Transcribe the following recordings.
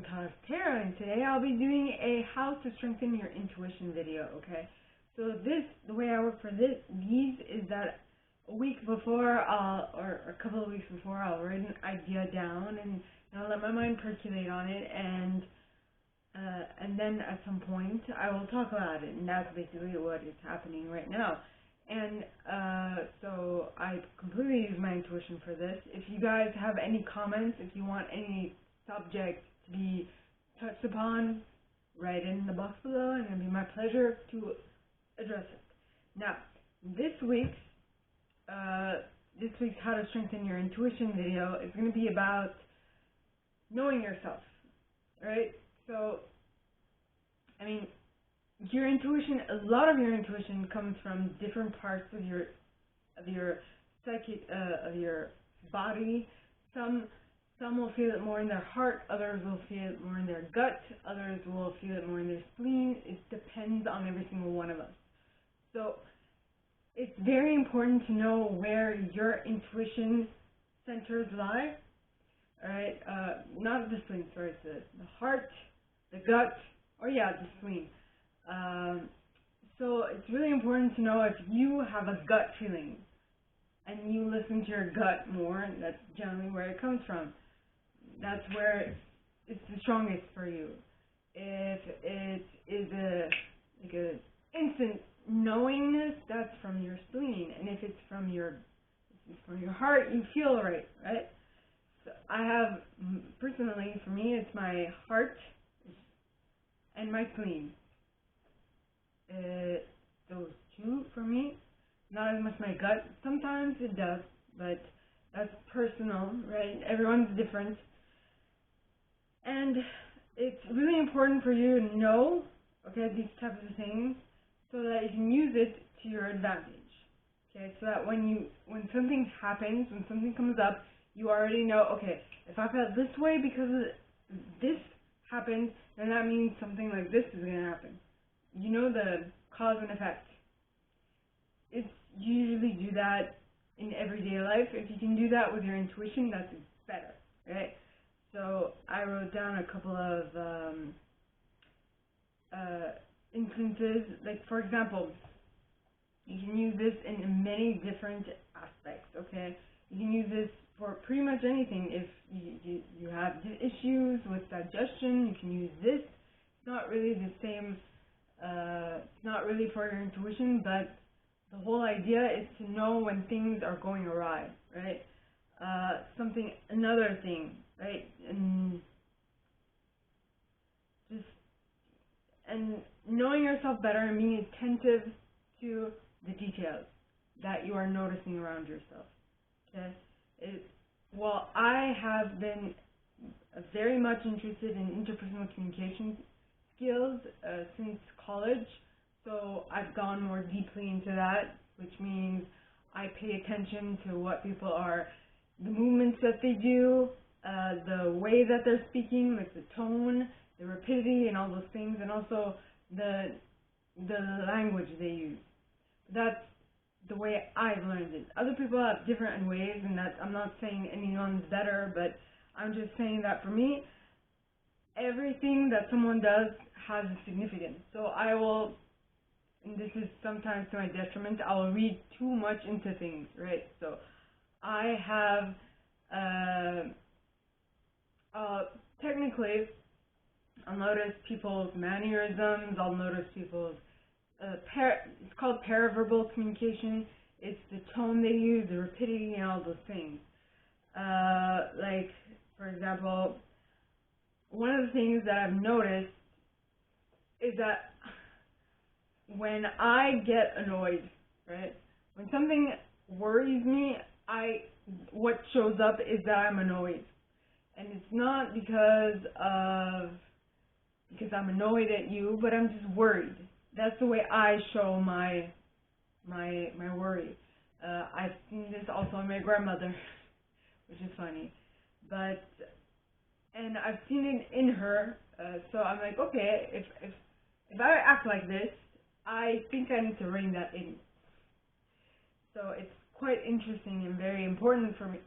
To Strergthen, and today I'll be doing a how to strengthen your intuition video, okay? So the way I work for these is that a week before, or a couple of weeks before, I'll write an idea down and I'll let my mind percolate on it, and then at some point I will talk about it, and that's basically what is happening right now. And so I completely use my intuition for this. If you guys have any comments, if you want any subject to be touched upon, write in the box below, and it'll be my pleasure to address it. Now, this week's How to Strengthen Your Intuition video is going to be about knowing yourself, right? So, I mean, your intuition, a lot of your intuition comes from different parts of your psychic, of your body. Some will feel it more in their heart, others will feel it more in their gut, others will feel it more in their spleen. It depends on every single one of us. So it's very important to know where your intuition centers lie. Alright, not the spleen, sorry, it's the heart, the gut, or the spleen. So it's really important to know if you have a gut feeling and you listen to your gut more, that's generally where it comes from. That's where it's the strongest for you. If it is like a instant knowingness, that's from your spleen, and if it's from your heart, you feel right? So I have, personally, for me, it's my heart and my spleen. Those two for me, not as much my gut. Sometimes it does, but that's personal, right? Everyone's different. And it's really important for you to know, okay, these types of things, so that you can use it to your advantage. Okay, so that when something happens, when something comes up, you already know, okay, if I felt this way because this happened, then that means something like this is going to happen. You know the cause and effect. You usually do that in everyday life. If you can do that with your intuition, that's better, right? So I wrote down a couple of instances. Like, for example, you can use this in many different aspects, okay? You can use this for pretty much anything. If you have issues with digestion, you can use this. It's not really the same, it's not really for your intuition, but the whole idea is to know when things are going awry, right? Another thing, right? And knowing yourself better and being attentive to the details that you are noticing around yourself, okay? Well, I have been very much interested in interpersonal communication skills since college, so I've gone more deeply into that, which means I pay attention to what people are, the movements that they do, the way that they're speaking, like the tone, the rapidity, and all those things, and also the language they use. That's the way I've learned it. Other people have different ways, and that I'm not saying anyone's better, but I'm just saying that for me, everything that someone does has a significance. So I will, and this is sometimes to my detriment, I will read too much into things, right? So I have, technically, I'll notice people's mannerisms, I'll notice people's, it's called paraverbal communication. It's the tone they use, the rapidity, and all those things. Like, for example, one of the things that I've noticed is that when I get annoyed, right, when something worries me, what shows up is that I'm annoyed. And it's not because I'm annoyed at you, but I'm just worried. That's the way I show my worry. I've seen this also in my grandmother, which is funny. And I've seen it in her, so I'm like, okay, if I act like this, I think I need to rein that in. So it's quite interesting and very important for me,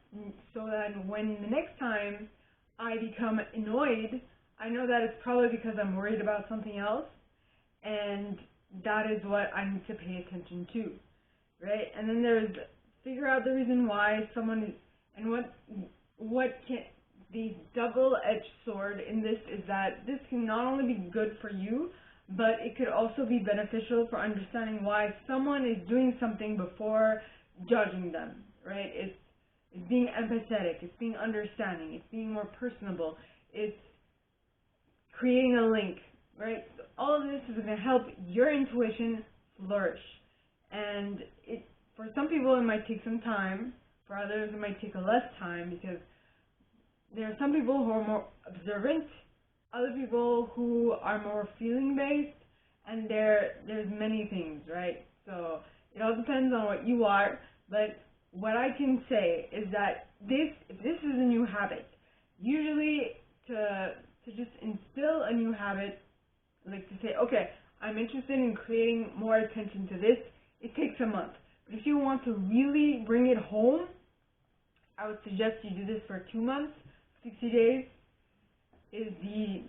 so that when the next time I become annoyed, I know that it's probably because I'm worried about something else, and that is what I need to pay attention to, right? And then there's figure out the reason why someone is, and what can, the double-edged sword in this is that this can not only be good for you, but it could also be beneficial for understanding why someone is doing something before judging them, right? It's being empathetic, it's being understanding, it's being more personable, it's creating a link, right? So all of this is going to help your intuition flourish. And for some people it might take some time, for others it might take less time, because there are some people who are more observant, other people who are more feeling-based, and there's many things, right? So it all depends on what you are, but what I can say is that if this is a new habit, usually to just instill a new habit, like to say, okay, I'm interested in creating more attention to this, it takes a month. But if you want to really bring it home, I would suggest you do this for 2 months. 60 days is the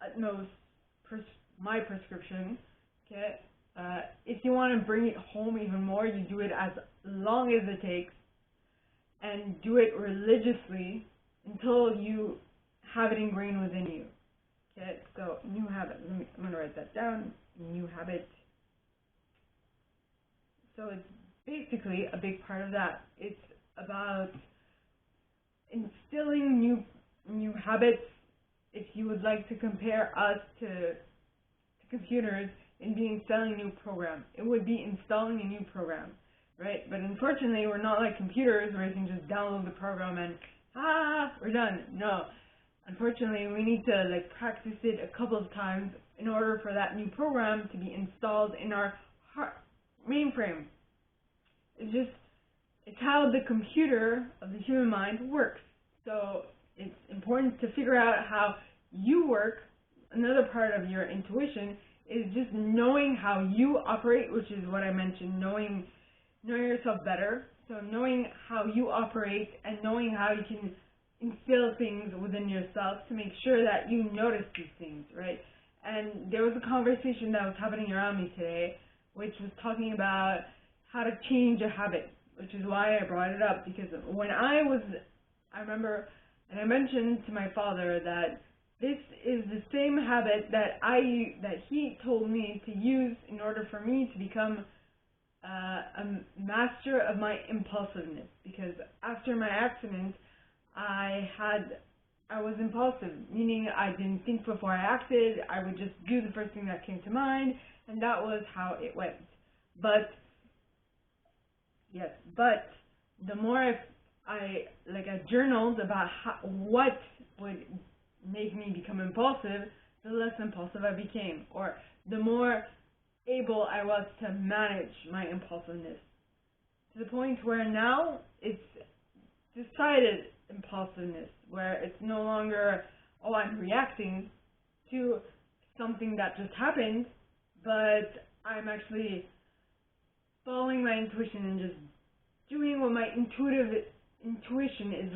utmost, my prescription, okay? If you want to bring it home even more, you do it as long as it takes, and do it religiously until you have it ingrained within you. Okay, so new habit. I'm going to write that down. New habit. So it's basically a big part of that. It's about instilling new habits. If you would like to compare us to computers in being installing a new program, it would be installing a new program, right? But unfortunately, we're not like computers where you can just download the program and we're done. No. Unfortunately, we need to practice it a couple of times in order for that new program to be installed in our mainframe. It's how the computer of the human mind works. So it's important to figure out how you work. Another part of your intuition is just knowing how you operate, which is what I mentioned, knowing yourself better. So knowing how you operate and knowing how you can instill things within yourself to make sure that you notice these things, right? And there was a conversation that was happening around me today, which was talking about how to change a habit, which is why I brought it up, because when I remember, and I mentioned to my father that this is the same habit that he told me to use in order for me to become a master of my impulsiveness, because after my accident, I was impulsive, meaning I didn't think before I acted. I would just do the first thing that came to mind, and that was how it went. But the more I journaled about what would make me become impulsive, the less impulsive I became, or the more able I was to manage my impulsiveness, to the point where now it's decided impulsiveness, where it's no longer, oh, I'm reacting to something that just happened, but I'm actually following my intuition and just doing what my intuition is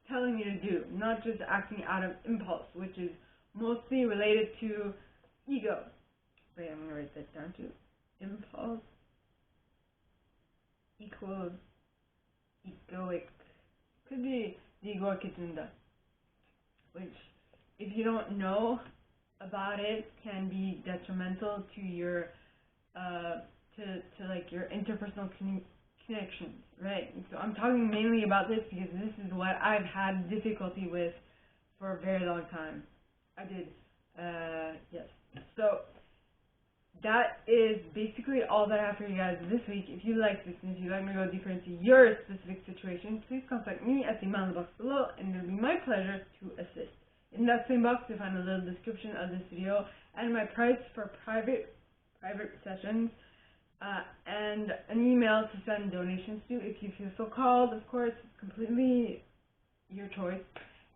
telling me to do, not just acting out of impulse, which is mostly related to ego. Wait, I'm going to write that down too. Impulse equals egoic. Could be the egoic agenda, which, if you don't know about it, can be detrimental to your your interpersonal connections, right? And so I'm talking mainly about this because this is what I've had difficulty with for a very long time. I did, yes. So that is basically all that I have for you guys this week. If you like this and if you'd like me to go deeper into your specific situation, please contact me at the email in the box below, and it'll be my pleasure to assist. In that same box, you'll find a little description of this video and my price for private sessions, and an email to send donations to if you feel so called. Of course, it's completely your choice.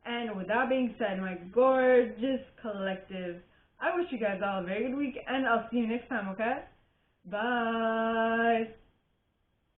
And with that being said, my gorgeous collective, I wish you guys all a very good week, and I'll see you next time, okay? Bye!